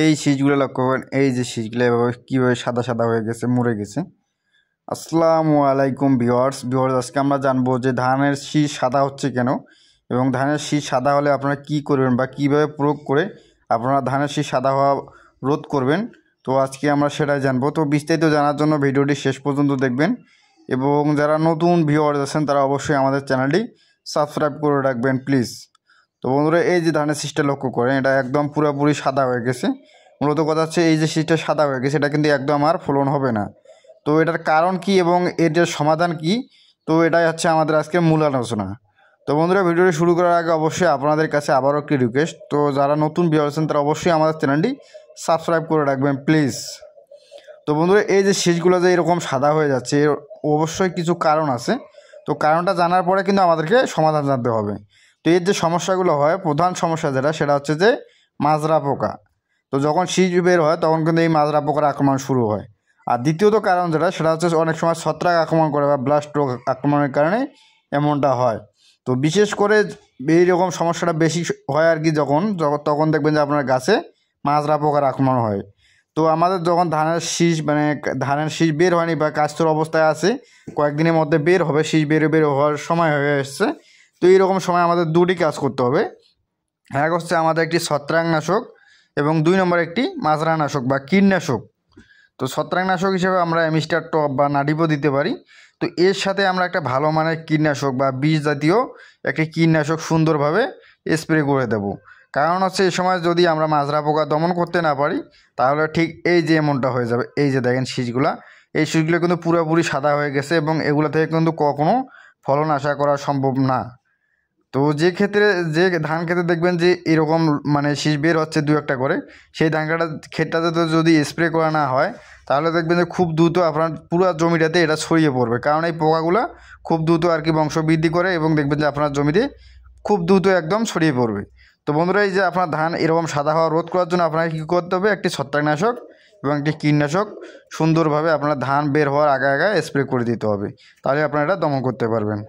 এই শীষগুলো লক্ষ্য করেন, এই যে শীষগুলো এভাবে কীভাবে সাদা সাদা হয়ে গেছে, মরে গেছে। আসসালামু আলাইকুম ভিউয়ার্স। আজকে আমরা জানবো যে ধানের শীষ সাদা হচ্ছে কেন এবং ধানের শীষ সাদা হলে আপনারা কি করবেন বা কিভাবে প্রয়োগ করে আপনারা ধানের শীষ সাদা হওয়া রোধ করবেন। তো আজকে আমরা সেটাই জানবো। তো বিস্তারিত জানার জন্য ভিডিওটি শেষ পর্যন্ত দেখবেন এবং যারা নতুন ভিউয়ার্স আছেন তারা অবশ্যই আমাদের চ্যানেলটি সাবস্ক্রাইব করে রাখবেন প্লিজ। তো বন্ধুরা, এই যে ধানের শীষটা লক্ষ্য করেন, এটা একদম পুরোপুরি সাদা হয়ে গেছে। মূলত কথা হচ্ছে এই যে শীষটা সাদা হয়ে গেছে, এটা কিন্তু একদম আর ফলন হবে না। তো এটার কারণ কি এবং এটার সমাধান কি, তো এটাই হচ্ছে আমাদের আজকের মূল আলোচনা। তো বন্ধুরা, ভিডিওটি শুরু করার আগে অবশ্যই আপনাদের কাছে আবারও একটি রিকোয়েস্ট, তো যারা নতুন ভিউয়ার আছেন তারা অবশ্যই আমাদের চ্যানেলটি সাবস্ক্রাইব করে রাখবেন প্লিজ। তো বন্ধুরা, এই যে শীষগুলো যে এরকম সাদা হয়ে যাচ্ছে, এর অবশ্যই কিছু কারণ আছে। তো কারণটা জানার পরে কিন্তু আমাদেরকে সমাধান জানতে হবে। তো এর যে সমস্যাগুলো হয়, প্রধান সমস্যা সেটা হচ্ছে যে মাজরা পোকা। তো যখন শীষ বের হয় তখন কিন্তু এই মাজরা পোকার আক্রমণ শুরু হয়। আর দ্বিতীয়ত কারণ সেটা হচ্ছে অনেক সময় ছত্রাক আক্রমণ করে বা ব্লাস্ট রোগ আক্রমণের কারণে এমনটা হয়। তো বিশেষ করে এইরকম সমস্যাটা বেশি হয় আর কি তখন দেখবেন যে আপনার গাছে মাজরা পোকার আক্রমণ হয়। তো আমাদের যখন ধানের শীষ বের হয়নি বা কাস্তর অবস্থায় আছে, কয়েকদিনের মধ্যে বের হবে, শীষ বের হওয়ার সময় হয়ে এসছে। তো এইরকম সময় আমাদের দুটি কাজ করতে হবে। এক হচ্ছে আমাদের একটি ছত্রাকনাশক এবং 2 নম্বর একটি মাজরানাশক বা কীটনাশক। তো ছত্রাকনাশক হিসেবে আমরা অ্যামিস্টার টপ বা নাডিপো দিতে পারি। তো এর সাথে আমরা একটা ভালো মানের কীটনাশক বা বীজ জাতীয় একটি কীটনাশক সুন্দরভাবে স্প্রে করে দেব। কারণ হচ্ছে এই সময় যদি আমরা মাজরা পোকা দমন করতে না পারি তাহলে ঠিক এই যে এমনটা হয়ে যাবে। এই যে দেখেন এই শীষগুলো কিন্তু পুরোপুরি সাদা হয়ে গেছে এবং এগুলো থেকে কিন্তু কখনো ফলন আশা করা সম্ভব না। তো যে ধান ক্ষেত্রে দেখবেন যে এরকম শীষ বের হচ্ছে 2-1টা করে, সেই ক্ষেতটাতে তো যদি স্প্রে করা না হয় তাহলে দেখবেন যে খুব দ্রুত আপনার পুরো জমিটাতে এটা ছড়িয়ে পড়বে। কারণ এই পোকাগুলো খুব দ্রুত আর কি বংশ বৃদ্ধি করে এবং দেখবেন যে আপনার জমিতে খুব দ্রুত একদম ছড়িয়ে পড়বে। তো বন্ধুরা, এই যে আপনার ধান এরকম সাদা হওয়া রোধ করার জন্য আপনাকে কী করতে হবে, একটি ছত্রাকনাশক এবং একটি কীটনাশক সুন্দরভাবে আপনার ধান বের হওয়ার আগে স্প্রে করে দিতে হবে, তাহলে আপনারা এটা দমন করতে পারবেন।